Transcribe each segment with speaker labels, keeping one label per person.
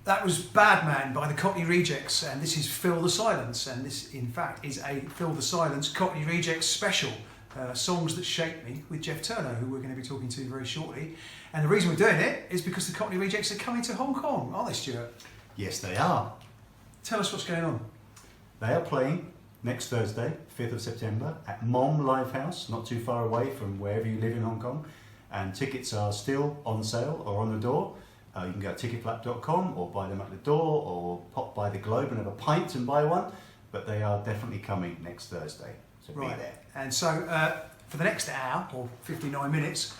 Speaker 1: That was Bad Man by the Cockney Rejects, and this is Fill the Silence, and this in fact is a Fill the Silence Cockney Rejects special, Songs That Shaped Me, with Jeff Turner, who we're going to be talking to very shortly. And the reason we're doing it is because the Cockney Rejects are coming to Hong Kong, aren't they, Stuart?
Speaker 2: Yes, they are.
Speaker 1: Tell us what's going on.
Speaker 2: They are playing next Thursday, 5th of September, at Mom Livehouse, not too far away from wherever you live in Hong Kong. And tickets are still on sale or on the door. You can go to ticketflap.com or buy them at the door or pop by the Globe and have a pint and buy one. But they are definitely coming next Thursday, so be there.
Speaker 1: And so for the next hour or 59 minutes,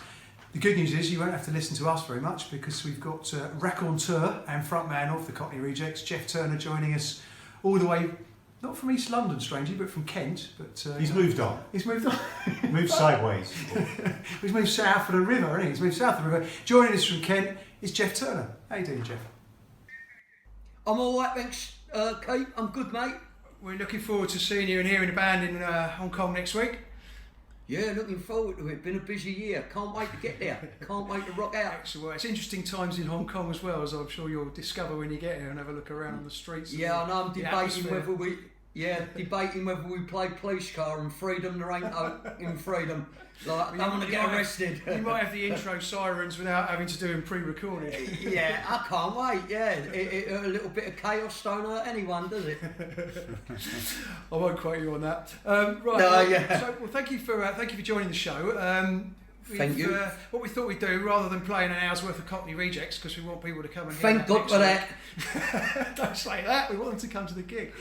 Speaker 1: the good news is you won't have to listen to us very much because we've got raconteur and frontman of the Cockney Rejects, Jeff Turner, joining us all the way, not from East London, strangely, but from Kent. But
Speaker 2: he's moved on.
Speaker 1: He's moved on.
Speaker 2: Moved sideways.
Speaker 1: He's moved south of the river, hasn't he? He's moved south of the river. Joining us from Kent is Jeff Turner. How you doing, Jeff?
Speaker 3: I'm all right, thanks, Kate. I'm good, mate.
Speaker 1: We're looking forward to seeing you and hearing the band in Hong Kong next week.
Speaker 3: Yeah, looking forward to it. Been a busy year. Can't wait to get there. Can't wait to rock out.
Speaker 1: Excellent. Well, it's interesting times in Hong Kong as well, as I'm sure you'll discover when you get here and have a look around on the streets.
Speaker 3: Yeah, I know. I'm debating whether we play police car and freedom. There ain't no in freedom. Like, I don't want to get arrested.
Speaker 1: You might have the intro sirens without having to do them pre-recorded.
Speaker 3: Yeah, I can't wait. Yeah, a little bit of chaos don't hurt anyone, does it?
Speaker 1: I won't quote you on that. Right.
Speaker 3: No, yeah.
Speaker 1: So, well, thank you for joining the show.
Speaker 3: Thank you.
Speaker 1: What we thought we'd do, rather than playing an hour's worth of Cockney Rejects, because we want people to come and hear
Speaker 3: Thank God for that.
Speaker 1: Don't say that. We want them to come to the gig.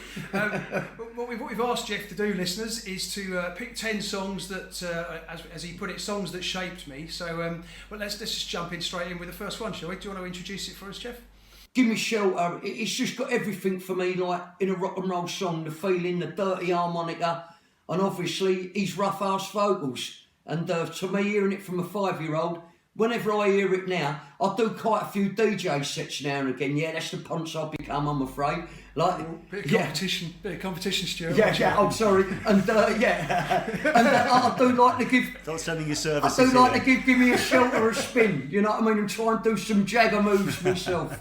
Speaker 1: What we've asked Jeff to do, listeners, is to pick 10 songs that, as he put it, songs that shaped me. So, well, let's just jump in straight in with the first one, shall we? Do you want to introduce it for us, Jeff?
Speaker 3: Give Me Shelter. It's just got everything for me, like in a rock and roll song, the feeling, the dirty harmonica, and obviously his rough ass vocals. And to me, hearing it from a 5-year-old, whenever I hear it now, I do quite a few DJ sets now and again. Yeah, that's the punch I've become, I'm afraid. Like,
Speaker 1: bit of competition, Stuart.
Speaker 3: Yeah, I'm sorry. And I do like to give.
Speaker 2: Start sending your services.
Speaker 3: I do like to give Me a Shelter a spin. You know what I mean? And try and do some Jagger moves myself.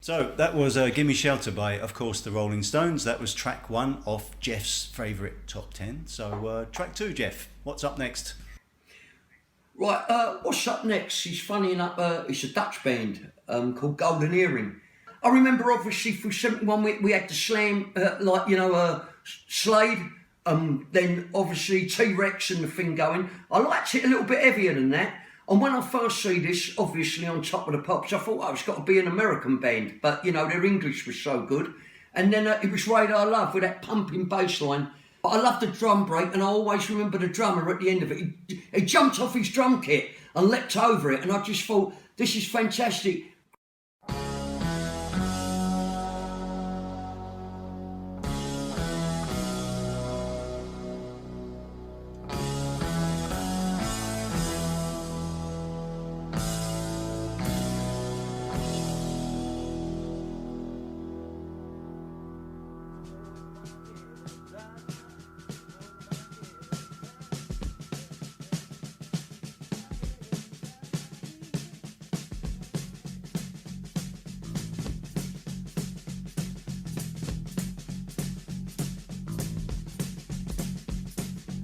Speaker 2: So that was Gimme Shelter by, of course, the Rolling Stones. That was track 1 off Jeff's favourite top 10. So track 2, Jeff, what's up next?
Speaker 3: Right, what's up next? He's funny enough, it's a Dutch band called Golden Earring. I remember obviously through 71 we had the Slam, Slade, then obviously T-Rex and the thing going. I liked it a little bit heavier than that. And when I first see this, obviously on Top of the Pops, I thought, it's got to be an American band. But, their English was so good. And then it was Radar Love with that pumping bass line. But I loved the drum break, and I always remember the drummer at the end of it. He jumped off his drum kit and leapt over it, and I just thought, this is fantastic.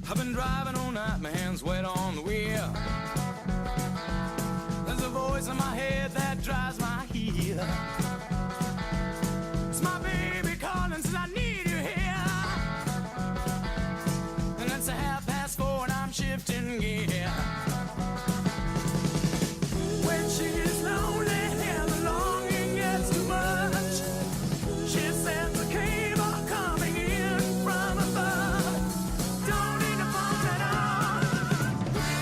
Speaker 4: I've been driving all night, my hands wet on the wheel. There's a voice in my head that drives my heel. It's my baby calling, says I need you here. And it's 4:30 and I'm shifting gear. When she's lonely and the longing gets too much, she sends a cable coming in from above. Don't need to phone it on.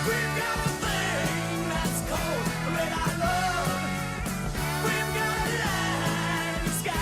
Speaker 4: We've got a thing that's cold, red I love. We've got a light in the sky.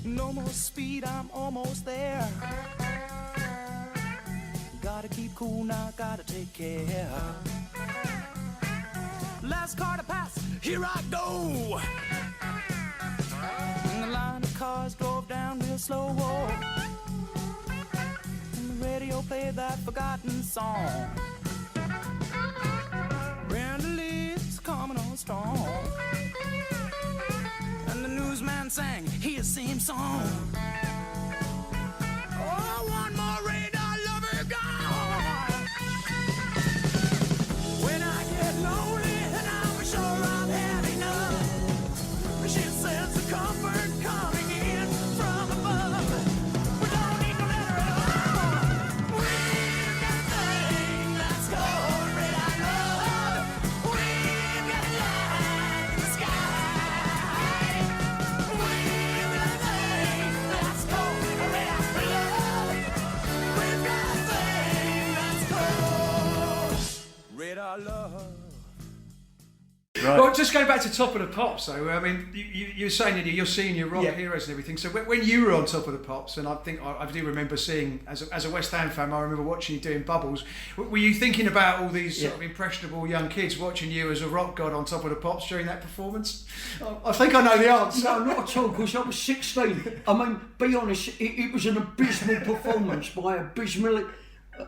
Speaker 4: No more speed, I'm almost there. Gotta keep cool now, gotta take care. Last car to pass, here I go. And the line of cars drove down real slow. And the radio played that forgotten song. Brenda Lee's coming on strong. And the newsman sang his same song. Oh, one more radar lover gone. When I get lonely and I'm sure I've had enough, she says the comfort coming in from above. We don't need no letter at all. We've got a thing that's called radar love. We've got a light in the sky. We've got a thing that's called radar love. We've got a thing that's called radar love.
Speaker 2: Right.
Speaker 1: Well, just going back to Top of the Pops, though, I mean, you're saying that you're seeing your rock
Speaker 3: Yeah.
Speaker 1: heroes and everything. So when you were on Top of the Pops, and I think I do remember seeing, as a West Ham fan, I remember watching you doing Bubbles. Were you thinking about all these sort of impressionable young kids watching you as a rock god on Top of the Pops during that performance? I think I know the answer.
Speaker 3: No, not at all, because I was 16. I mean, be honest, it was an abysmal performance by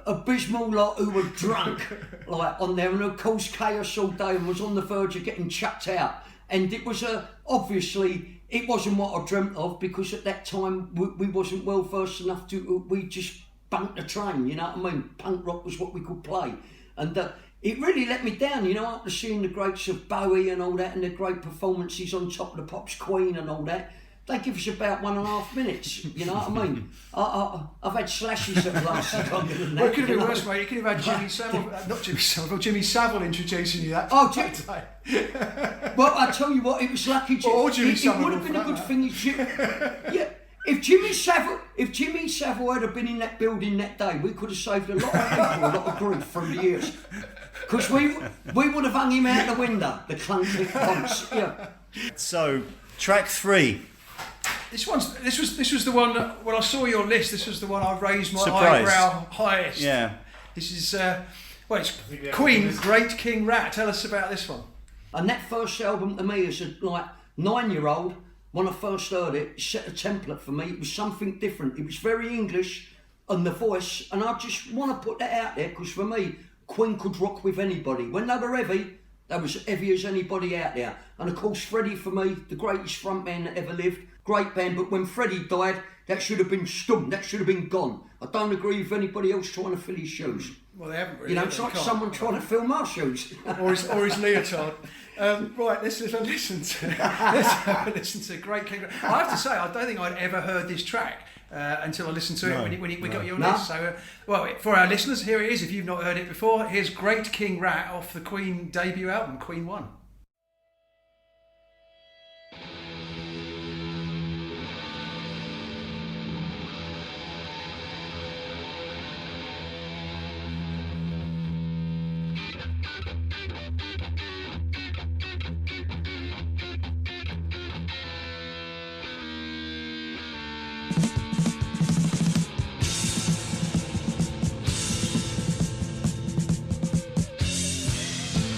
Speaker 3: abysmal lot who were drunk, like on there, and of course chaos all day, and was on the verge of getting chucked out. And it was obviously it wasn't what I dreamt of, because at that time we wasn't well versed enough to. We just bunked the train, you know what I mean? Punk rock was what we could play, and it really let me down, you know, after seeing the greats of Bowie and all that, and the great performances on Top of the Pops, Queen and all that. they give us about 1.5 minutes. You know what I mean? I've had slashes that have lasted longer than that.
Speaker 1: Well, it could have been
Speaker 3: you know?
Speaker 1: worse, mate. You could have had Jimmy Saville, not Jimmy Saville, Jimmy Saville introducing you that.
Speaker 3: Oh,
Speaker 1: day.
Speaker 3: Well, I tell you what, it was lucky.
Speaker 1: Or Jimmy
Speaker 3: it
Speaker 1: Savile
Speaker 3: would have
Speaker 1: for
Speaker 3: been a
Speaker 1: that
Speaker 3: good
Speaker 1: matter.
Speaker 3: thing. Yeah, if Jimmy Savile had been in that building that day, we could have saved a lot of people, a lot of grief from the years. Because we would have hung him out the window, the clunky punch. Yeah.
Speaker 2: So, track 3.
Speaker 1: This was the one that, when I saw your list, this was the one I raised my
Speaker 2: Surprise.
Speaker 1: eyebrow highest.
Speaker 2: Yeah.
Speaker 1: This is it's Queen, Great King Rat. Tell us about this one.
Speaker 3: And that first album to me as a 9-year-old, when I first heard it, it set a template for me. It was something different. It was very English and the voice, and I just want to put that out there because for me, Queen could rock with anybody. When they were heavy, they was heavy as anybody out there. And of course, Freddie for me, the greatest frontman that ever lived. Great band, but when Freddie died, that should have been stumped. That should have been gone. I don't agree with anybody else trying to fill his shoes.
Speaker 1: Well, they haven't really.
Speaker 3: You know, it's like someone trying to fill my shoes.
Speaker 1: or his leotard. Right, let's have a listen to Great King Rat. I have to say, I don't think I'd ever heard this track until I listened to it when we got your list. So, for our listeners, here it is. If you've not heard it before, here's Great King Rat off the Queen debut album, Queen 1.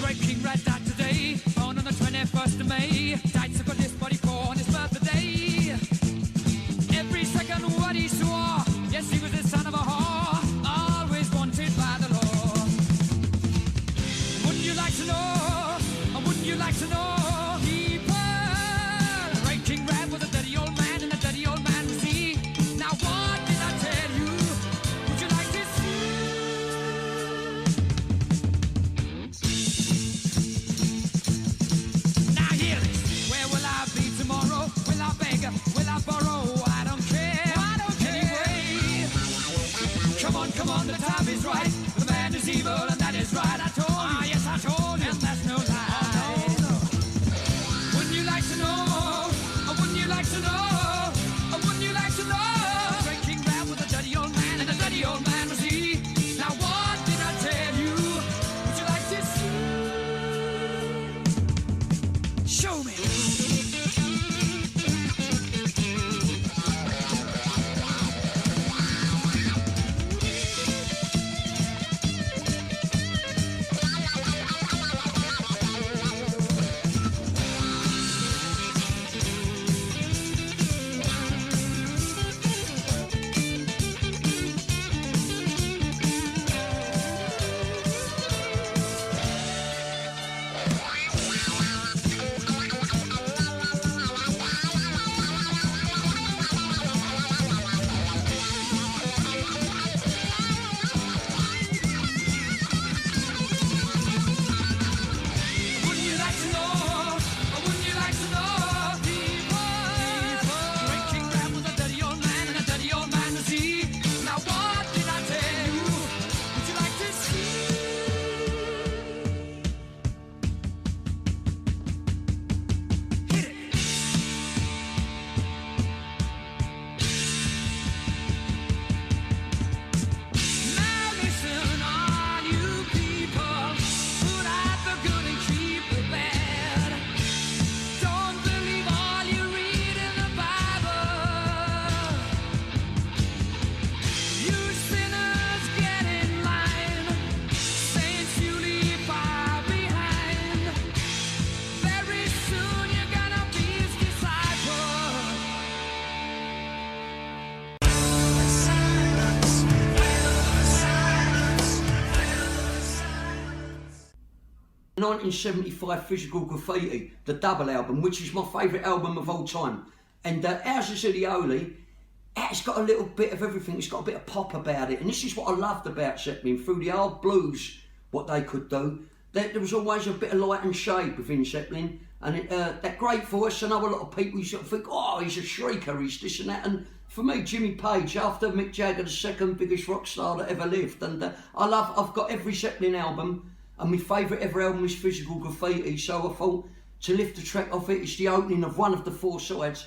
Speaker 5: Great King Rat died today, born on the 21st of May. Died so got this body for on his birthday. Every second what he swore, yes he was the son of a whore, always wanted by the law. Wouldn't you like to know, or wouldn't you like to know, people? Great King Rat was a dirty old man, and a dirty old man was he. Now what did I tell you? Would you like to see? Now hear this. Where will I be tomorrow? Will I beg? Will I borrow? I don't care. I don't care. Anyway, come on, the time is right. The man is evil, and that is right. I told you. Ah, yes, I told you. And that's no lie. Oh, no. Wouldn't you like to know? Or wouldn't you like to know? Or wouldn't you like to know? Great King Rat was a dirty old man, and a dirty old man was he. Now what did I tell you? Would you like to see? Show me. Wouldn't you like to know? Or wouldn't you like to know, people? Great King Rat was a dirty old man, and a dirty old man was he. Now what did I tell you? Would you like to see? Hit it. Now listen, all you people, put out the good and keep the bad. Don't believe all you read in the Bible. You sinners get in line, saints you leave far behind. Very soon you're gonna be his disciple.
Speaker 3: 1975 Physical Graffiti, the double album, which is my favourite album of all time. And Houses of the Holy, it's got a little bit of everything. It's got a bit of pop about it. And this is what I loved about Zeppelin. Through the old blues, what they could do, there was always a bit of light and shade within Zeppelin. And that great voice, I know a lot of people, you sort of think, oh, he's a shrieker, he's this and that. And for me, Jimmy Page, after Mick Jagger, the second biggest rock star that ever lived. And I've got every Zeppelin album, and my favourite ever album is Physical Graffiti. So I thought to lift the track off it, it's the opening of one of the 4 sides.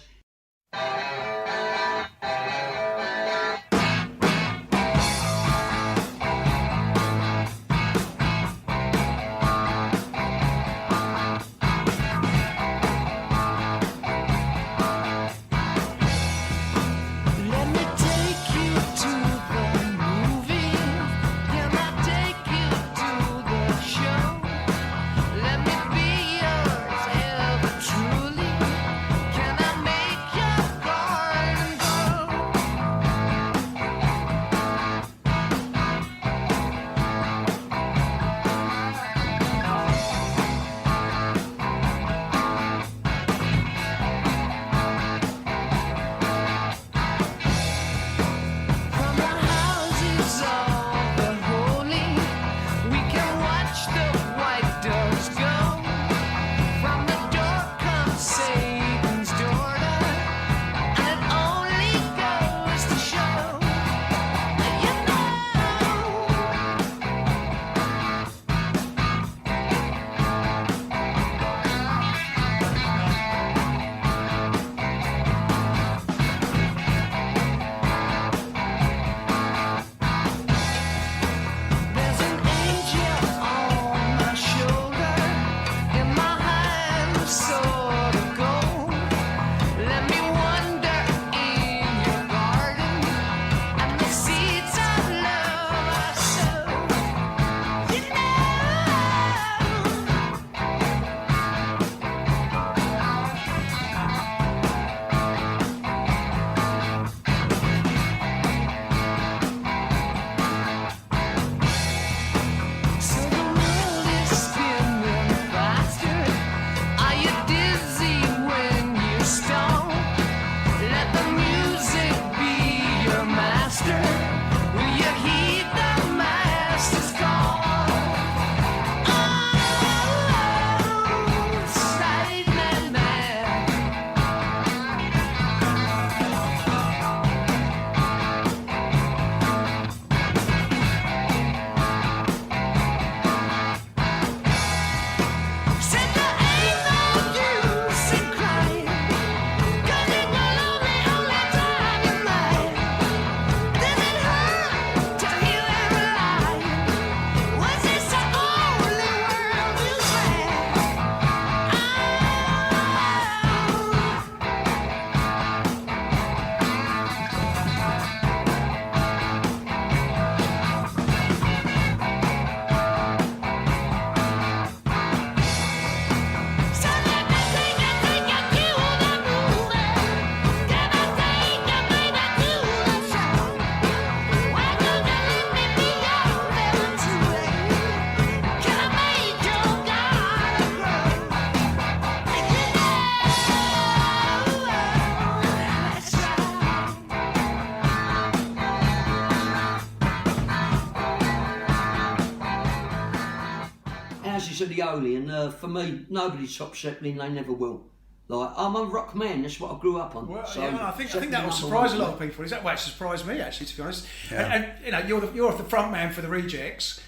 Speaker 3: Of the Holy, and for me, nobody tops Zeppelin, they never will. Like, I'm a rock man, that's what I grew up on.
Speaker 1: Well,
Speaker 3: so
Speaker 1: yeah, I think that will surprise a lot of people. Is that what surprised me, actually, to be honest?
Speaker 2: Yeah.
Speaker 1: And you know, you're the front man for the Rejects.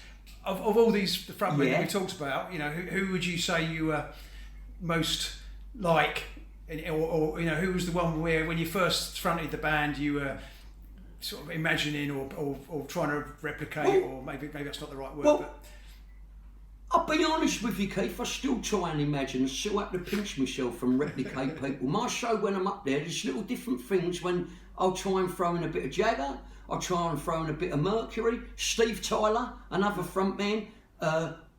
Speaker 1: Of all these the front men that we talked about, you know, who would you say you were most like, or you know, who was the one where when you first fronted the band you were sort of imagining or trying to replicate, or maybe that's not the right word. But
Speaker 3: I'll be honest with you, Keith, I still try and imagine and still have to pinch myself and replicate people. My show, when I'm up there, there's little different things when I'll try and throw in a bit of Jagger, I'll try and throw in a bit of Mercury, Steve Tyler, another frontman,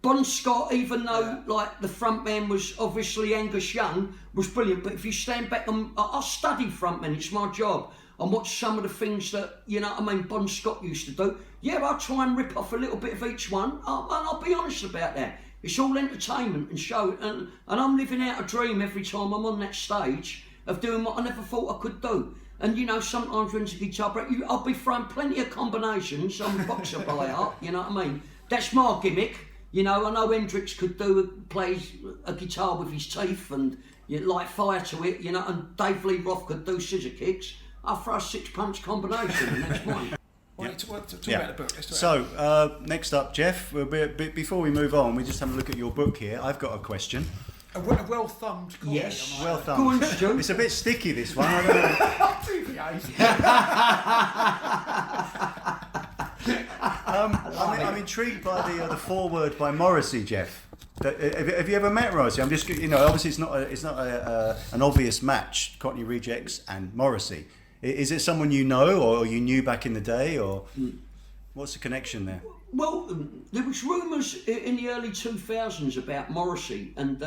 Speaker 3: Bon Scott, even though like the frontman was obviously Angus Young, was brilliant, but if you stand back, I study frontmen, it's my job. And watch some of the things that, you know what I mean, Bon Scott used to do. Yeah, I'll try and rip off a little bit of each one, and I'll be honest about that. It's all entertainment and show, and I'm living out a dream every time I'm on that stage of doing what I never thought I could do. And you know, sometimes when it's a guitar break, I'll be throwing plenty of combinations on boxer by heart, you know what I mean? That's my gimmick. You know, I know Hendrix could play a guitar with his teeth and you light fire to it, you know, and Dave Lee Roth could do scissor kicks. I'll throw a 6-punch combination and that's mine.
Speaker 1: Well, talk about the book. Let's talk
Speaker 2: So, next up, Jeff, before we move on, we just have a look at your book here. I've got a question.
Speaker 1: A well-thumbed copy.
Speaker 3: Yes.
Speaker 2: Well
Speaker 3: Go on,
Speaker 2: thumbed.
Speaker 3: Stu.
Speaker 2: It's a bit sticky, this one. I don't know. I'm intrigued by the foreword by Morrissey, Jeff. Have you ever met Morrissey? I'm just, you know, obviously it's not an obvious match, Cockney Rejects and Morrissey. Is it someone you know, or you knew back in the day, or what's the connection there?
Speaker 3: Well, there was rumours in the early 2000s about Morrissey and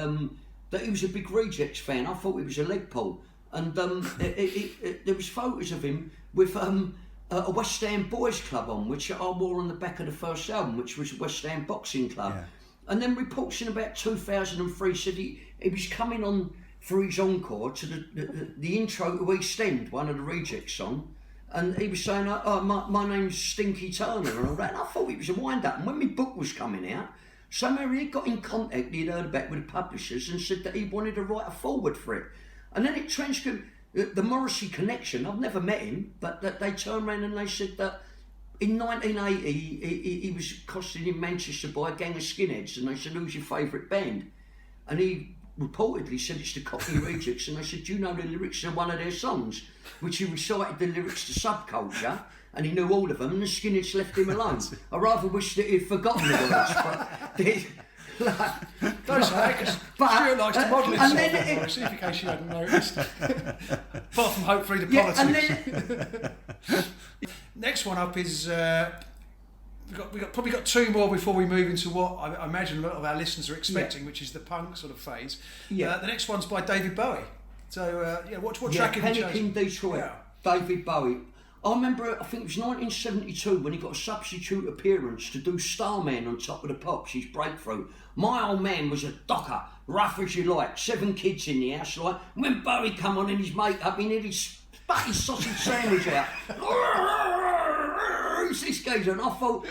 Speaker 3: that he was a big Rejects fan. I thought he was a leg pull. And there was photos of him with a West Ham Boys Club on, which I wore on the back of the first album, which was West Ham Boxing Club. Yeah. And then reports in about 2003 said he was coming on for his encore to the intro to East End, one of the Rejects songs. And he was saying, my name's Stinky Turner and all that. And I thought it was a wind-up. And when my book was coming out, somehow he got in contact, he'd heard about with the publishers and said that he wanted to write a foreword for it. And then it transcribed the Morrissey connection. I've never met him, but that they turned around and they said that in 1980 he was accosted in Manchester by a gang of skinheads and they said, who's your favourite band? And he reportedly said it's the Cockney Rejects, and they said, do you know the lyrics of one of their songs? Which he recited the lyrics to Subculture, and he knew all of them, and the skinheads left him alone. I rather wish that he'd forgotten the words, but
Speaker 1: Don't say it, because Stuart likes to model himself, in case you hadn't noticed. Apart from hopefully the politics. Next one up is we've probably got two more before we move into what I imagine a lot of our listeners are expecting, which is the punk sort of phase. The next one's by David Bowie. So what track have you chosen?
Speaker 3: Panic in Detroit, David Bowie. I remember, I think it was 1972 when he got a substitute appearance to do Starman on Top of the Pops, his breakthrough. My old man was a docker, rough as you like, 7 kids in the house, like, when Bowie come on in his makeup, he nearly spat his sausage sandwich out. Who's this geezer? And I thought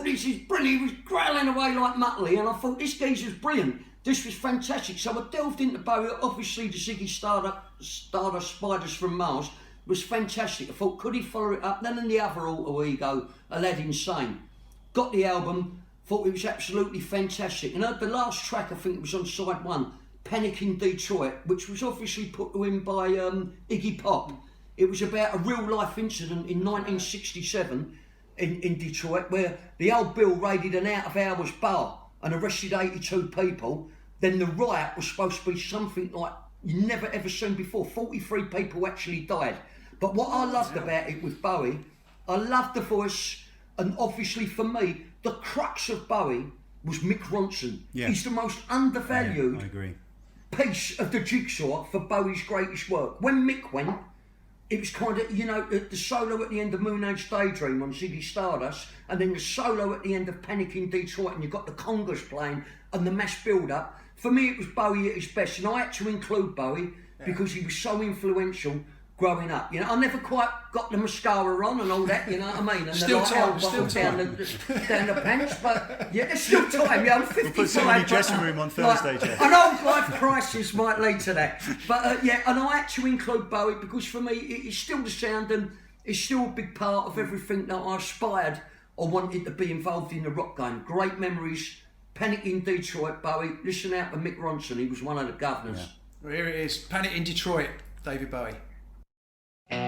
Speaker 3: this is brilliant. He was growling away like Muttley, and I thought this geezer's brilliant. This was fantastic. So I delved into Bowie. Obviously, the Ziggy Stardust Spiders from Mars was fantastic. I thought, could he follow it up? Then in the other alter ego, Aladdin Sane. Got the album, thought it was absolutely fantastic. And the last track, I think it was on side 1, Panic in Detroit, which was obviously put to him by Iggy Pop. It was about a real life incident in 1967 in Detroit where the old Bill raided an out of hours bar and arrested 82 people. Then the riot was supposed to be something like you never ever seen before. 43 people actually died. But what I loved about it with Bowie, I loved the voice, and obviously for me, the crux of Bowie was Mick Ronson. Yeah. He's the most undervalued piece of the jigsaw for Bowie's greatest work. When Mick went, it was kind of, the solo at the end of Moon Age Daydream on Ziggy Stardust, and then the solo at the end of Panic in Detroit, and you've got the congas playing and the mass build-up. For me, it was Bowie at his best, and I had to include Bowie because he was so influential growing up. I never quite got the mascara on and all that, you know what I mean? And
Speaker 1: still
Speaker 3: the
Speaker 1: time,
Speaker 3: down the pants, but there's still time. I'm 55.
Speaker 2: We'll put some in your dressing room on Thursday, Jeff.
Speaker 3: An old life crisis might lead to that. But and I had to include Bowie because for me, it's still the sound and it's still a big part of everything that I aspired or wanted to be involved in the rock game. Great memories. Panic in Detroit, Bowie. Listen out to Mick Ronson, he was one of the governors.
Speaker 1: Yeah. Well, here it is, Panic in Detroit, David Bowie.
Speaker 4: Drove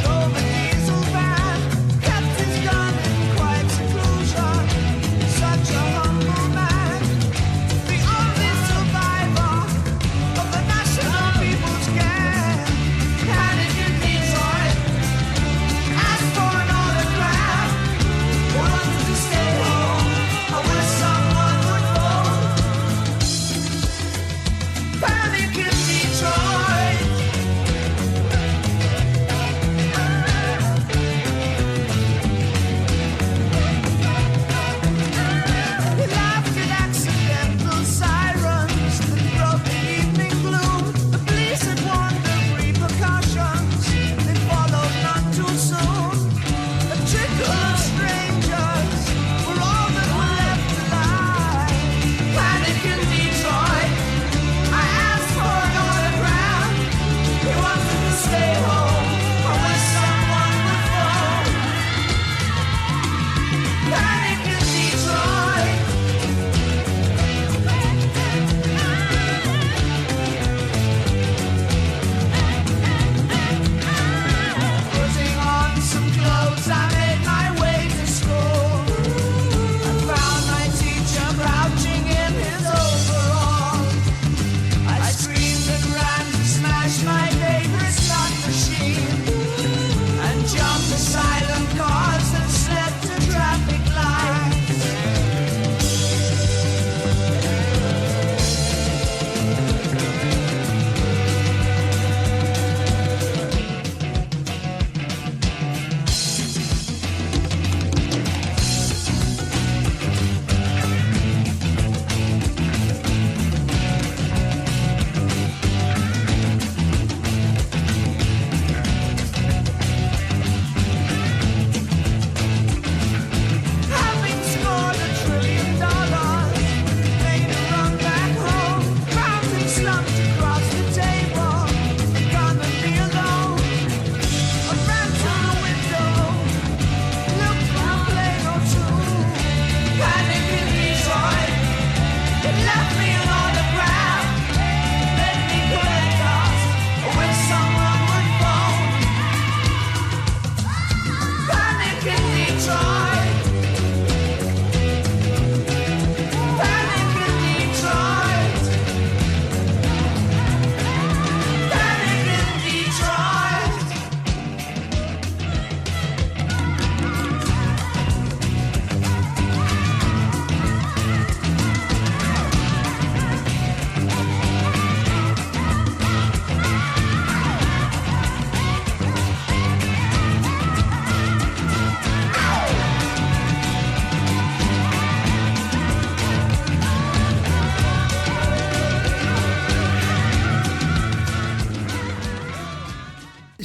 Speaker 4: a diesel van, kept his gun in quiet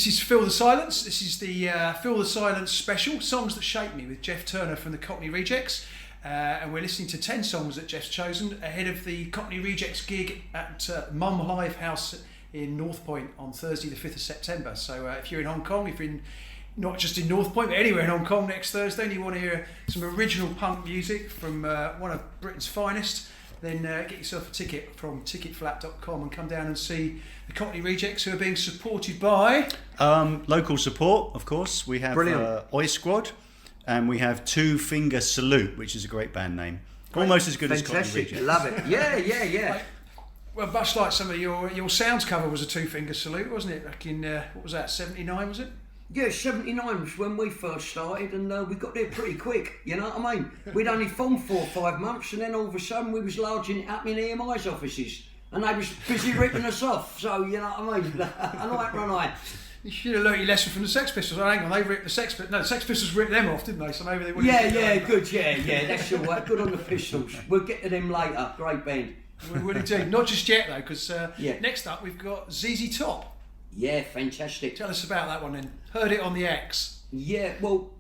Speaker 1: This is Fill the Silence. This is the Fill the Silence special, Songs That Shape Me, with Jeff Turner from the Cockney Rejects. And we're listening to 10 songs that Jeff's chosen ahead of the Cockney Rejects gig at Mum Live House in North Point on Thursday the 5th of September. So if you're in Hong Kong, if you're in, not just in North Point, but anywhere in Hong Kong next Thursday, and you want to hear some original punk music from one of Britain's finest, then get yourself a ticket from ticketflap.com and come down and see the Cockney Rejects, who are being supported by...
Speaker 2: local support, of course. We have Oi Squad, and we have Two Finger Salute, which is a great band name. Almost as good as Cockney Rejects.
Speaker 3: Love it. Yeah.
Speaker 1: Well, much like some of your Sounds cover was a Two Finger Salute, wasn't it? Back in, what was that, 79, was it?
Speaker 3: Yeah, 79 was when we first started, and we got there pretty quick, you know what I mean? We'd only formed 4 or 5 months, and then all of a sudden we was lodging it up in EMI's offices, and they was busy ripping us off, so you know what I mean? And I.
Speaker 1: You should have learnt your lesson from the Sex Pistols. Oh, hang on, they ripped the Sex Pistols. No, the Sex Pistols ripped them off, didn't they? So maybe they wouldn't.
Speaker 3: Yeah, good, yeah, that's all right. Good on the Pistols. We'll get to them later. Great band.
Speaker 1: We will indeed. Not just yet, though, because next up we've got ZZ Top.
Speaker 3: Yeah, fantastic.
Speaker 1: Tell us about that one then. Heard it on the X.
Speaker 3: Yeah, well,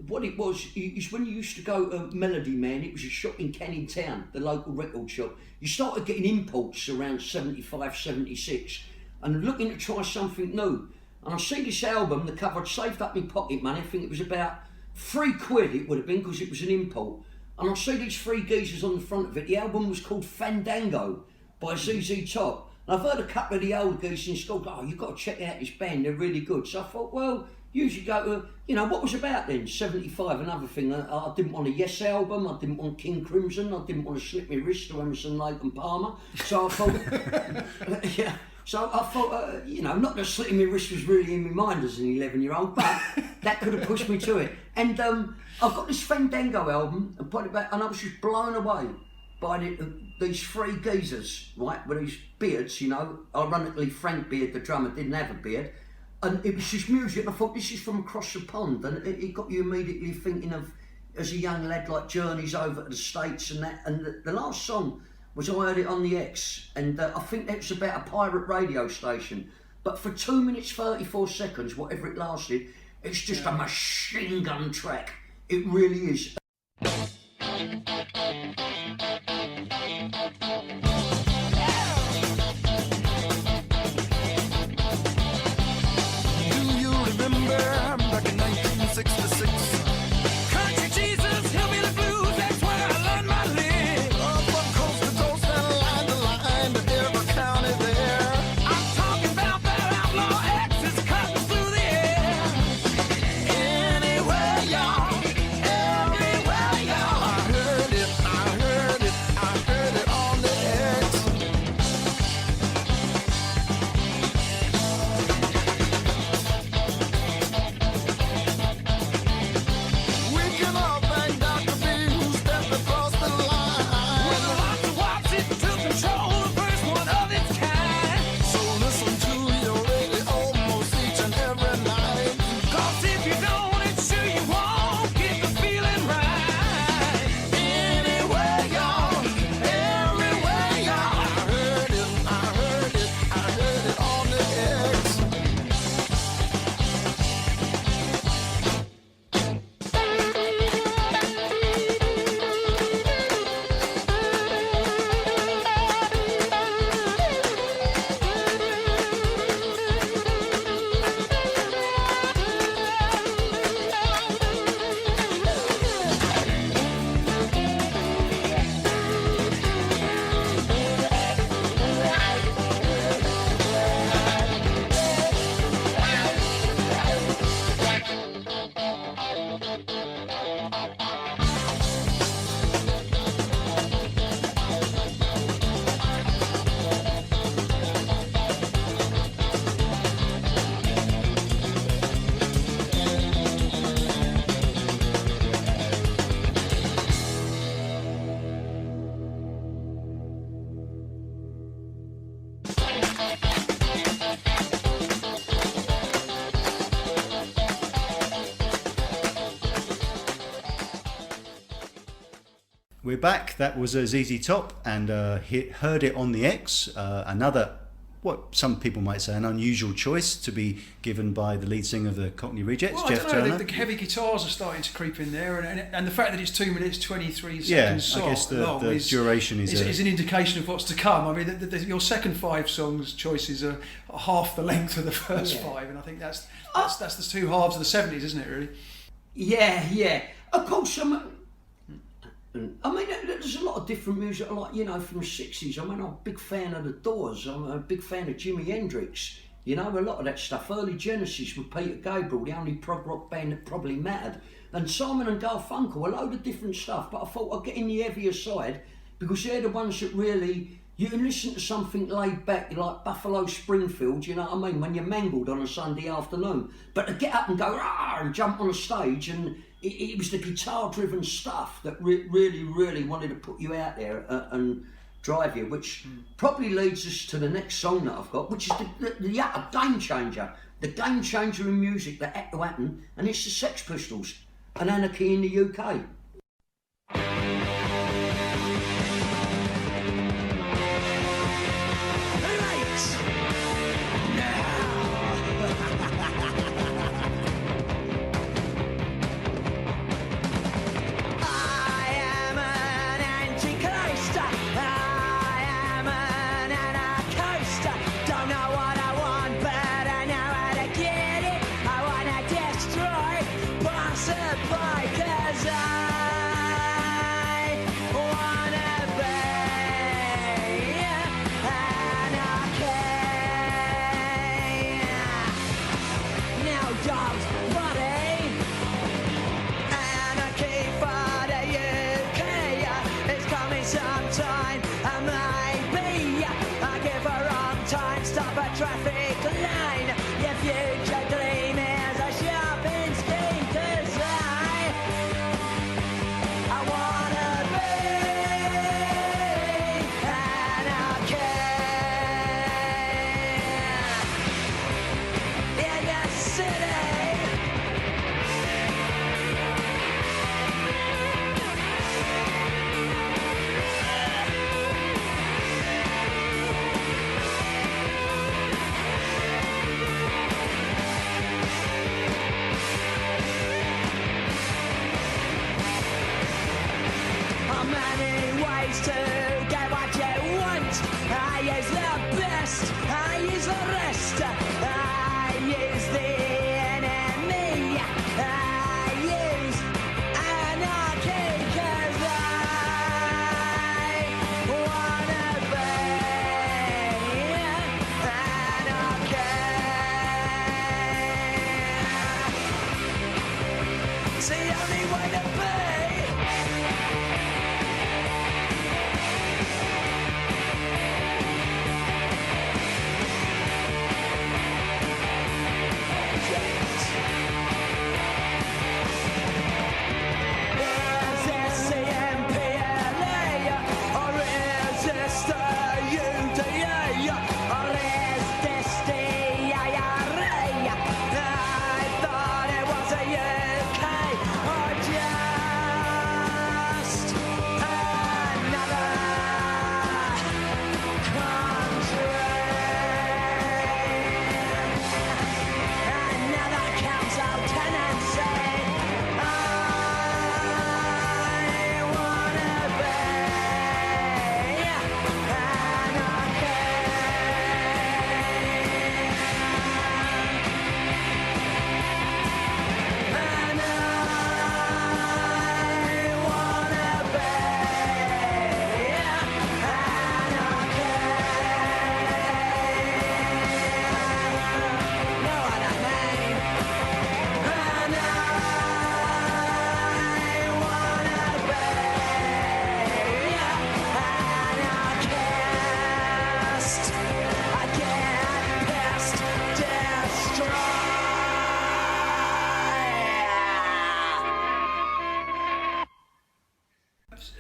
Speaker 3: what it was is when you used to go to Melody Man, it was a shop in Canning Town, the local record shop. You started getting imports around 75, 76, and looking to try something new. And I see this album, the cover I'd saved up my pocket money, I think it was about £3 it would have been, because it was an import. And I see these 3 geezers on the front of it. The album was called Fandango by ZZ Top. And I've heard a couple of the old geezers in school go, you've got to check out this band, they're really good. So I thought, well, usually go to, what was about then? 75, another thing. I didn't want a Yes album, I didn't want King Crimson, I didn't want to slip my wrist to Emerson, Lake and Palmer. So I thought, yeah. So I thought, not that slitting my wrist was really in my mind as an 11-year-old, but that could have pushed me to it. And I've got this Fandango album, and put it back, and I was just blown away by these 3 geezers, right, with these beards, ironically Frank Beard, the drummer, didn't have a beard, and it was just music, and I thought, this is from across the pond, and it got you immediately thinking of, as a young lad, like journeys over to the States and that, and the last song was I Heard It on the X, and I think that was about a pirate radio station, but for 2 minutes 34 seconds, whatever it lasted, it's just a machine gun track. It really is.
Speaker 4: Do you remember back in 1966? Country Jesus, he'll be the blues, that's where I learned my lick. From coast to coast and line to line to every county there. I'm talking about that outlaw X's cutting through the air. Anywhere, y'all, everywhere, y'all. I heard it on the X. We can all thank Dr. B who stepped across the line. With lots of watch it took control, the first one of its kind. So listen to your radio almost each and every night. 'Cause if you don't, it's sure you won't get the feeling right. Anywhere, y'all, everywhere, y'all. I heard it on the X.
Speaker 2: We're back. That was ZZ Top and Heard It on the X, another what some people might say an unusual choice to be given by the lead singer of the Cockney Rejects,
Speaker 1: Well,
Speaker 2: Jeff
Speaker 1: I don't know,
Speaker 2: Turner.
Speaker 1: the heavy guitars are starting to creep in there, and the fact that it's 2 minutes 23
Speaker 2: Yeah,
Speaker 1: seconds
Speaker 2: I guess
Speaker 1: long
Speaker 2: the duration is
Speaker 1: an indication of what's to come. I mean, your second 5 songs choices are half the length of the first 5, and I think that's the two halves of the 70s, isn't it? Really?
Speaker 3: Yeah. Of course, I mean, there's a lot of different music, like, you know, from the 60s. I mean, I'm a big fan of The Doors. I'm a big fan of Jimi Hendrix. You know, a lot of that stuff. Early Genesis with Peter Gabriel, the only prog rock band that probably mattered. And Simon and Garfunkel, a load of different stuff. But I thought I'd get in the heavier side because they're the ones that really... You can listen to something laid back like Buffalo Springfield, you know what I mean, when you're mangled on a Sunday afternoon. But to get up and go, rah, and jump on a stage, and it was the guitar-driven stuff that really wanted to put you out there and drive you, which probably leads us to the next song that I've got, which is the utter game changer. The game changer in music that had to happen, and it's the Sex Pistols, and Anarchy in the UK.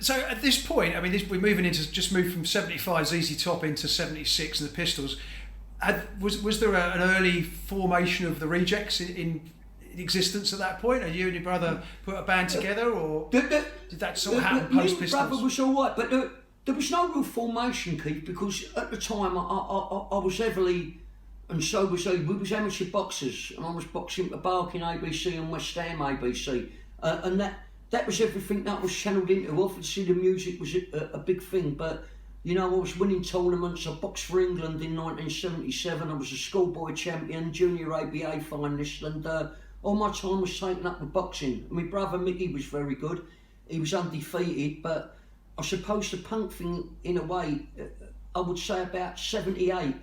Speaker 1: So at this point, I mean, we're moving into just moved from 75 ZZ Top into 76 and the Pistols. Was there an early formation of the Rejects in existence at that point? Had you and your brother put a band together, or did that sort of happen post Pistols?
Speaker 3: My brother was all right, but There was no real formation, Keith, because at the time I was heavily, and so was he. We was amateur boxers, and I was boxing for Barking ABC and West Ham ABC, and that was everything that was channelled into. Obviously, the music was a big thing, but you know, I was winning tournaments. I boxed for England in 1977. I was a schoolboy champion, junior ABA finalist, and all my time was taken up with boxing. My brother Mickey was very good. He was undefeated, but I suppose the punk thing, in a way, I would say about 78,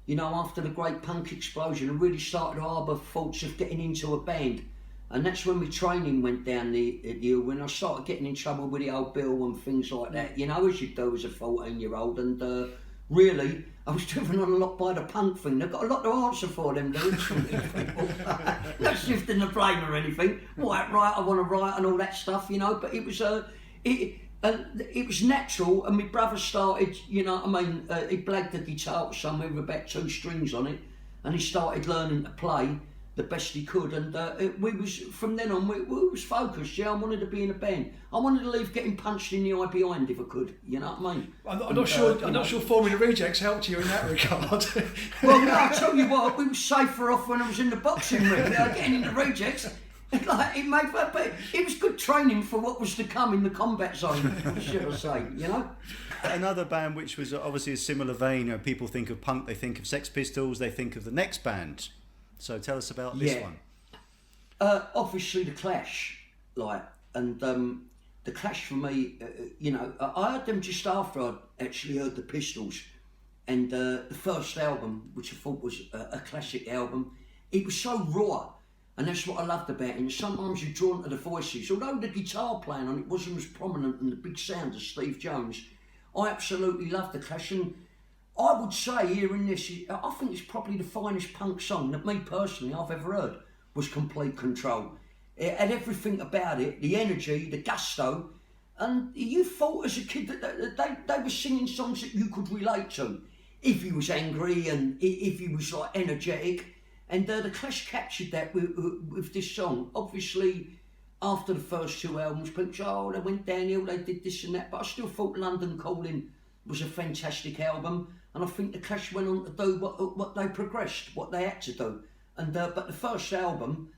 Speaker 3: you know, after the great punk explosion, I really started to harbour thoughts of getting into a band. And that's when my training went down the hill, when I started getting in trouble with the old bill and things like that, you know, as you do as a 14-year-old. And really, I was driven on a lot by the punk thing. They've got a lot to answer for, them dudes, from these people. Not shifting the blame or anything. Right, I want to write and all that stuff, you know, but it was it was natural, and my brother started, you know what I mean, he blagged the guitar somewhere with about 2 strings on it, and he started learning to play the best he could, and we was, from then on, we was focused. Yeah, I wanted to be in a band. I wanted to leave getting punched in the eye behind if I could, you know what I mean?
Speaker 1: I'm not sure forming the Rejects helped you in that regard.
Speaker 3: Well, no, I tell you what, we were safer off when I was in the boxing ring. Getting in the Rejects, like, it made that, but it was good training for what was to come in the combat zone, should I say, you know?
Speaker 2: Another band which was obviously a similar vein, you know, people think of punk, they think of Sex Pistols, they think of the next band. So tell us about this one.
Speaker 3: Obviously the Clash, like, and the Clash for me, you know, I heard them just after I'd actually heard the Pistols, and the first album, which I thought was a classic album, it was so raw. And that's what I loved about it. And sometimes you're drawn to the voices. Although the guitar playing on it wasn't as prominent and the big sound of Steve Jones, I absolutely loved the Clash. And I would say, hearing this, I think it's probably the finest punk song that me personally I've ever heard, was Complete Control. It had everything about it, the energy, the gusto. And you thought as a kid that they were singing songs that you could relate to. If he was angry and if he was like energetic. And the Clash captured that with this song. Obviously, after the first 2 albums, people said, oh, they went downhill, they did this and that. But I still thought London Calling was a fantastic album. And I think the Clash went on to do what they progressed, what they had to do. And but the first album,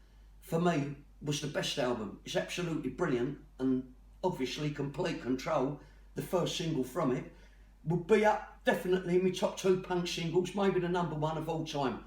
Speaker 3: for me, was the best album. It's absolutely brilliant. And obviously, Complete Control, the first single from it, would be up definitely in my top 2 punk singles, maybe the number 1 of all time.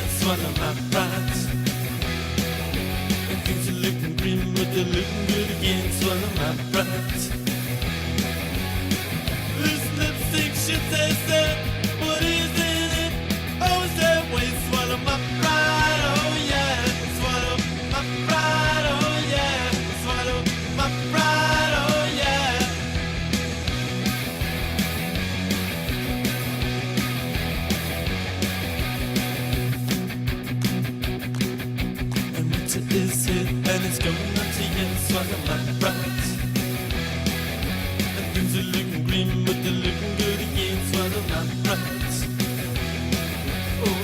Speaker 6: yeah, swallow my pride. And things are looking grim, but they're looking good again, swallow my pride. This lipstick shit they said, what is in it? Oh, is that way, swallow my pride, oh yeah, swallow my pride, oh yeah, swallow my pride, oh yeah. And winter is here, and it's going on to yeah, swallow my pride. And things are looking grim, but they're looking good again, swallow my pride. Oh,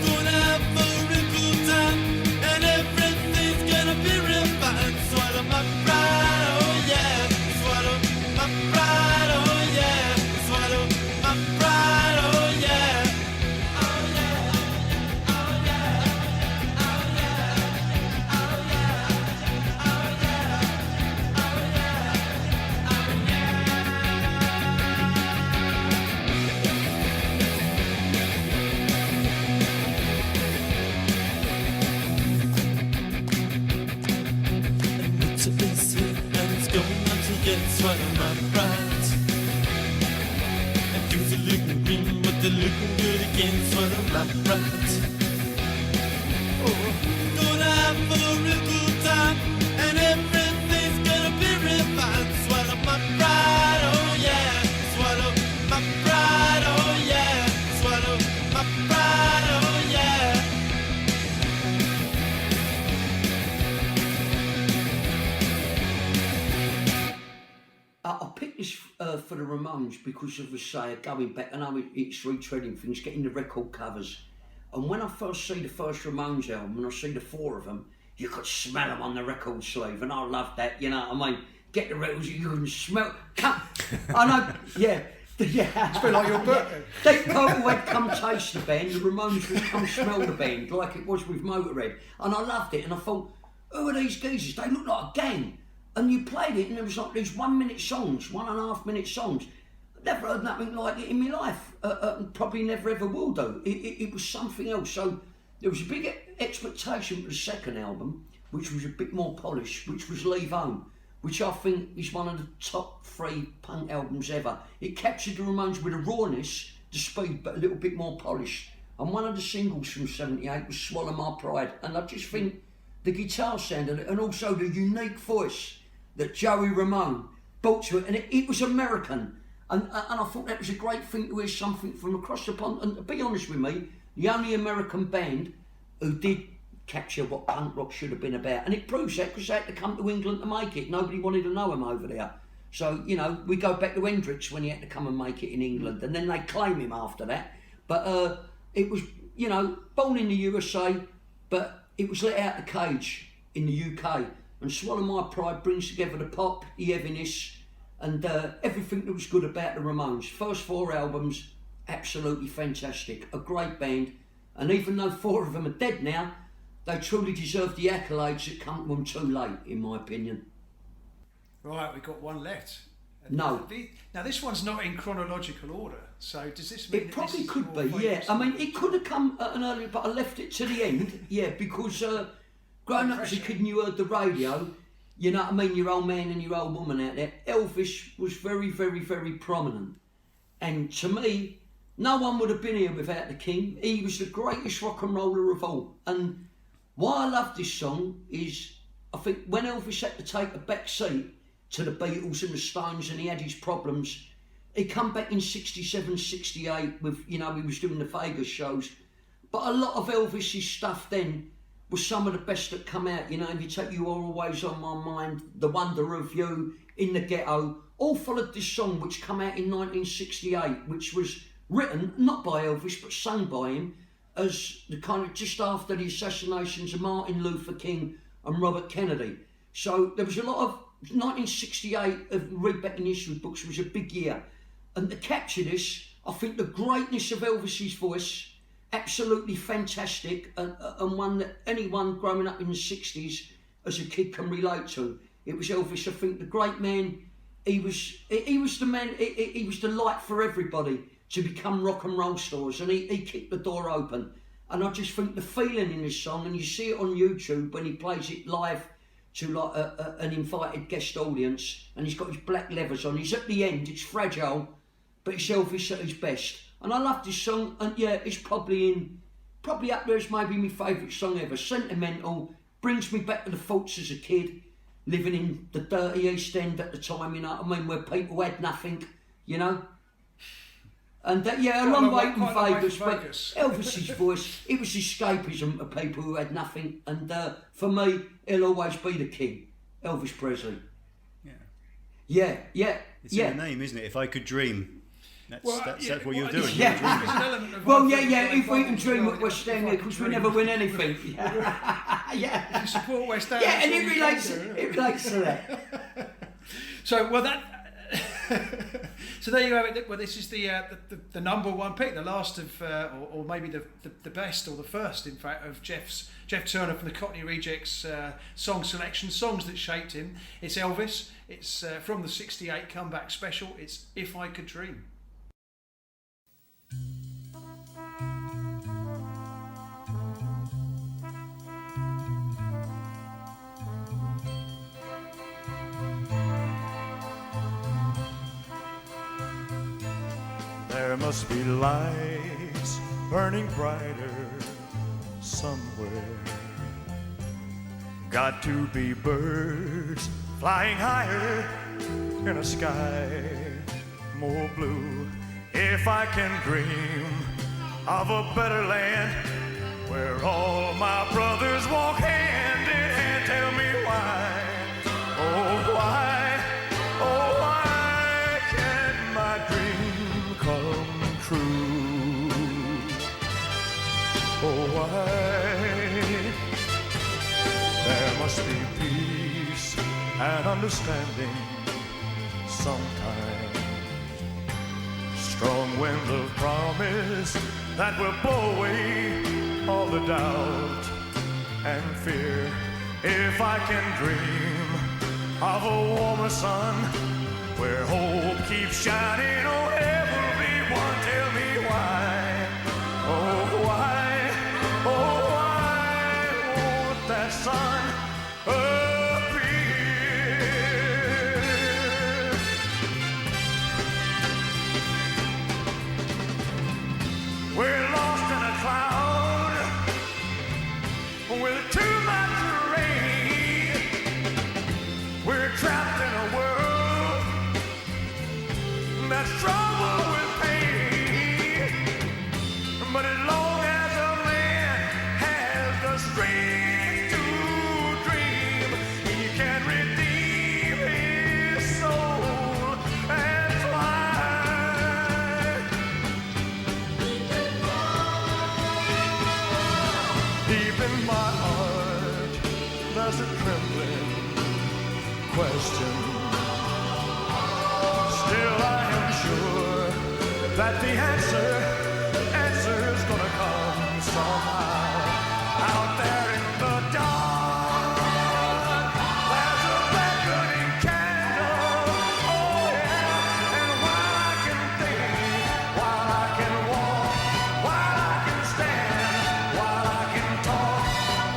Speaker 6: gonna have a real cool time, and everything's gonna be real fine. Swallow my pride, oh yeah, swallow my pride, oh yeah, swallow my pride, oh yeah. Oh yeah, oh yeah, oh yeah, oh yeah, oh yeah, oh yeah, oh And winter is here, and it's going on to get swallow my pride. And things are looking grim, but they're looking good again, swallow my pride. Oh, gonna have a real cool time, and everything's gonna be real fine. Swallow my pride, oh yeah, swallow my pride, oh yeah, swallow my pride, oh yeah.
Speaker 3: I picked this for the Ramones because of the say going back. I know it's retreading things, getting the record covers. And when I first see the first Ramones album, and I see the four of them, you could smell them on the record sleeve, and I loved that. You know what I mean? Get the records, you can smell. Come, I know, yeah. Yeah.
Speaker 1: It's a bit like your book.
Speaker 3: Deep Purple had come taste the band, the Ramones would come smell the band, like it was with Motorhead. And I loved it, and I thought, who are these geezers? They look like a gang. And you played it, and there was like these 1 minute songs, 1.5 minute songs. I've never heard nothing like it in my life, and probably never ever will do. It was something else. So there was a big expectation for the second album, which was a bit more polished, which was Leave Home, which I think is one of the top 3 punk albums ever. It captured the Ramones with a rawness, the speed, but a little bit more polished. And one of the singles from '78 was Swallow My Pride. And I just think the guitar sound of it, and also the unique voice that Joey Ramone brought to it, and it was American. And I thought that was a great thing to hear something from across the pond. And to be honest with me, the only American band who did capture what punk rock should have been about. And it proves that because they had to come to England to make it. Nobody wanted to know him over there. So, you know, we go back to Hendrix when he had to come and make it in England. And then they claim him after that. But it was, you know, born in the USA, but it was let out the cage in the UK. And Swallow My Pride brings together the pop, the heaviness, and everything that was good about the Ramones. First 4 albums, absolutely fantastic. A great band. And even though 4 of them are dead now, they truly deserve the accolades that come to them too late, in my opinion.
Speaker 1: Right, we've got one left.
Speaker 3: No.
Speaker 1: Now this one's not in chronological order, so does this mean
Speaker 3: It
Speaker 1: that
Speaker 3: probably
Speaker 1: this is
Speaker 3: could
Speaker 1: your
Speaker 3: be, yeah.
Speaker 1: favourite
Speaker 3: I mean,
Speaker 1: song?
Speaker 3: it could have come at an earlier, but I left it to the end, yeah, because growing up as a kid and you heard the radio, you know what I mean, your old man and your old woman out there, Elvis was very, very, very prominent. And to me, no one would have been here without the King. He was the greatest rock and roller of all. And why I love this song is, I think when Elvis had to take a back seat to the Beatles and the Stones and he had his problems, he come back in 67, 68 with, you know, he was doing the Vegas shows. But a lot of Elvis's stuff then was some of the best that come out, you know, if you take You Are Always On My Mind, The Wonder of You, In the Ghetto, all followed this song which came out in 1968, which was written, not by Elvis, but sung by him, as the kind of just after the assassinations of Martin Luther King and Robert Kennedy. So there was a lot of 1968 of read back in history books was a big year. And to capture this, I think the greatness of Elvis's voice, absolutely fantastic, and one that anyone growing up in the 60s as a kid can relate to. It was Elvis. I think the great man, he was the man, he was the light for everybody to become rock and roll stars, and he kicked the door open. And I just think the feeling in this song, and you see it on YouTube when he plays it live to like an invited guest audience, and he's got his black leathers on. He's at the end, it's fragile, but it's Elvis at his best. And I love this song, and yeah, it's probably up there as maybe my favourite song ever. Sentimental, brings me back to the thoughts as a kid, living in the dirty East End at the time, you know what I mean, where people had nothing, you know. And yeah, a long way from Vegas, but Elvis's voice, it was escapism to people who had nothing. And for me, he'll always be the king, Elvis Presley. Yeah.
Speaker 2: It's in the name, isn't it? If I could dream. That's what you're doing.
Speaker 3: Yeah. If we can dream at West Ham, because we never win anything. Yeah.
Speaker 1: You support West Ham.
Speaker 3: Yeah, and it relates to that.
Speaker 1: So, so there you have it. Well, this is the number one pick, the last of, or maybe the best, or the first, in fact, of Jeff Turner from the Cockney Rejects song selection, songs that shaped him. It's Elvis. It's from the '68 comeback special. It's If I Could Dream.
Speaker 6: There must be lights burning brighter somewhere. Got to be birds flying higher in a sky more blue. If I can dream of a better land where all my brothers walk hand in hand, tell me why, oh why, oh why can't my dream come true? Oh why? There must be peace and understanding sometime. Strong wind of promise that will blow away all the doubt and fear. If I can dream of a warmer sun where hope keeps shining on everyone, tell me why, oh why, oh why won't that sun appear? We're lost in a cloud with too much rain. We're trapped in a world that's troubled with pain. But as long as a man has the strength to dream, he can redeem his soul and fly. Deep in my heart, there's a trembling question. Still I am sure that the answer's gonna come somehow. Out there in the dark, there's a beckoning candle, oh yeah. And while I can think, while I can walk, while I can stand, while I can talk,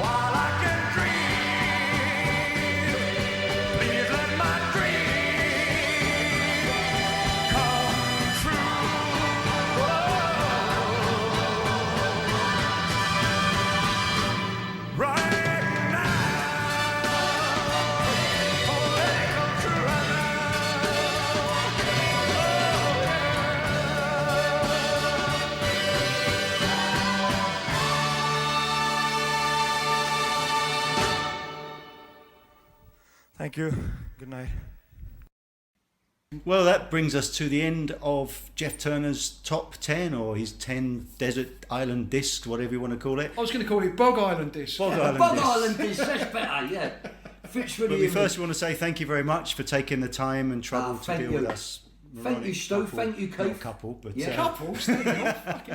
Speaker 6: while I can dream, please let my dream come true. Right now, oh, let it come true right now. Thank you. Good night.
Speaker 2: Well, that brings us to the end of Jeff Turner's top 10, or his 10 desert island discs, whatever you want to call it.
Speaker 1: I was going to call it Bog Island Disc.
Speaker 2: Bog
Speaker 3: Island disc, that's better, yeah. Fits
Speaker 2: But
Speaker 3: really
Speaker 2: we
Speaker 3: in.
Speaker 2: first want to say thank you very much for taking the time and trouble to
Speaker 3: thank
Speaker 2: deal
Speaker 3: you.
Speaker 2: with us.
Speaker 3: Thank you, Stu. Thank you,
Speaker 2: Not
Speaker 3: Keith.
Speaker 2: couple, but
Speaker 3: Yeah.
Speaker 1: Couples, I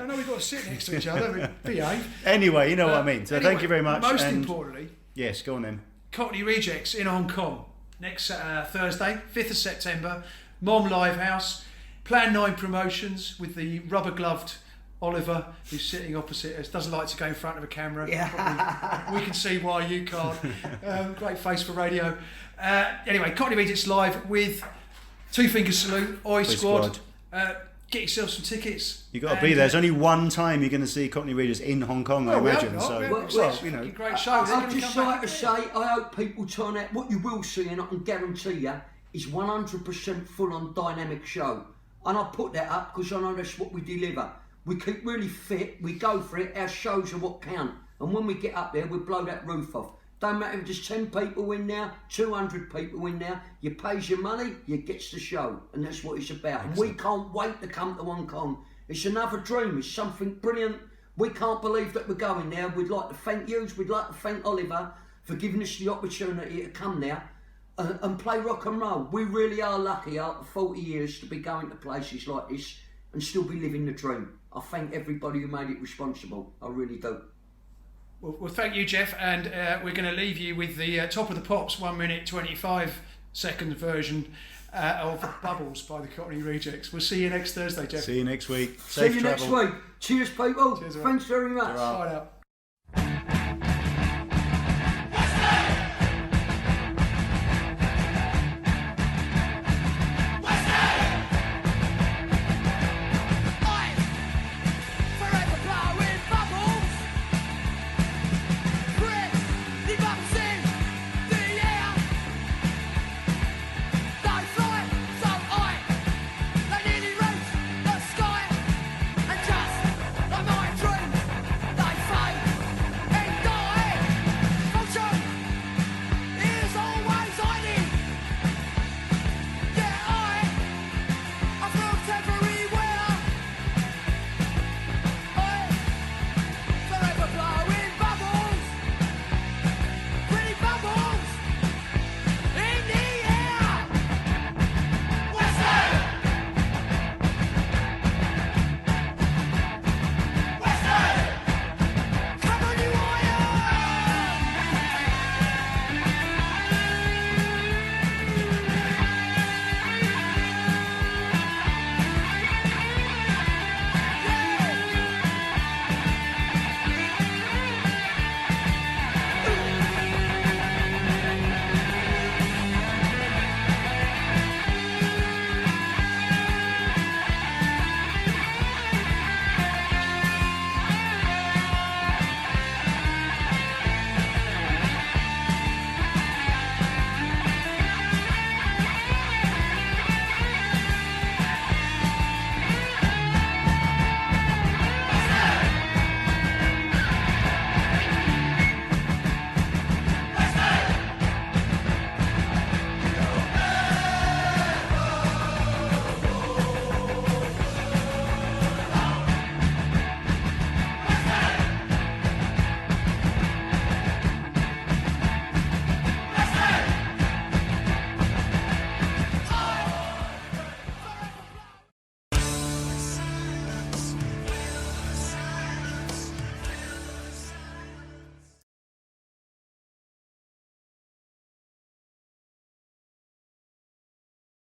Speaker 1: know we've got to sit next to each other and behave.
Speaker 2: anyway, you know what I mean. So
Speaker 1: Anyway,
Speaker 2: thank you very much.
Speaker 1: Most
Speaker 2: and
Speaker 1: importantly,
Speaker 2: yes, go on then.
Speaker 1: Cockney Rejects in Hong Kong next Thursday, 5th of September, Mom Livehouse, Plan 9 Promotions with the rubber-gloved Oliver, who's sitting opposite us, doesn't like to go in front of a camera.
Speaker 3: Yeah.
Speaker 1: Probably, we can see why you can't. Great face for radio. Anyway, Cockney Rejects live with Two Fingers Salute, Oi Squad. Get yourself some tickets.
Speaker 2: You've got to be there. There's only one time you're going to see Cockney Rejects in Hong Kong, I imagine.
Speaker 1: Great show.
Speaker 3: I'd just like to say, I hope people turn out. What you will see, and I can guarantee you, is 100% full-on dynamic show. And I put that up because I know that's what we deliver. We keep really fit, we go for it, our shows are what count. And when we get up there, we blow that roof off. Don't matter if there's 10 people in there, 200 people in there, you pays your money, you gets the show. And that's what it's about. And we can't wait to come to Hong Kong. It's another dream, it's something brilliant. We can't believe that we're going there. We'd like to thank you, we'd like to thank Oliver for giving us the opportunity to come there and play rock and roll. We really are lucky after 40 years to be going to places like this and still be living the dream. I thank everybody who made it responsible. I really do.
Speaker 1: Well, thank you, Jeff, and we're going to leave you with the Top of the Pops 1 minute 25 second version of Bubbles by the Cockney Rejects. We'll see you next Thursday, Jeff.
Speaker 2: See you next week.
Speaker 3: See you next week. Cheers, people.
Speaker 1: Cheers,
Speaker 3: Thanks very much.
Speaker 1: Bye now.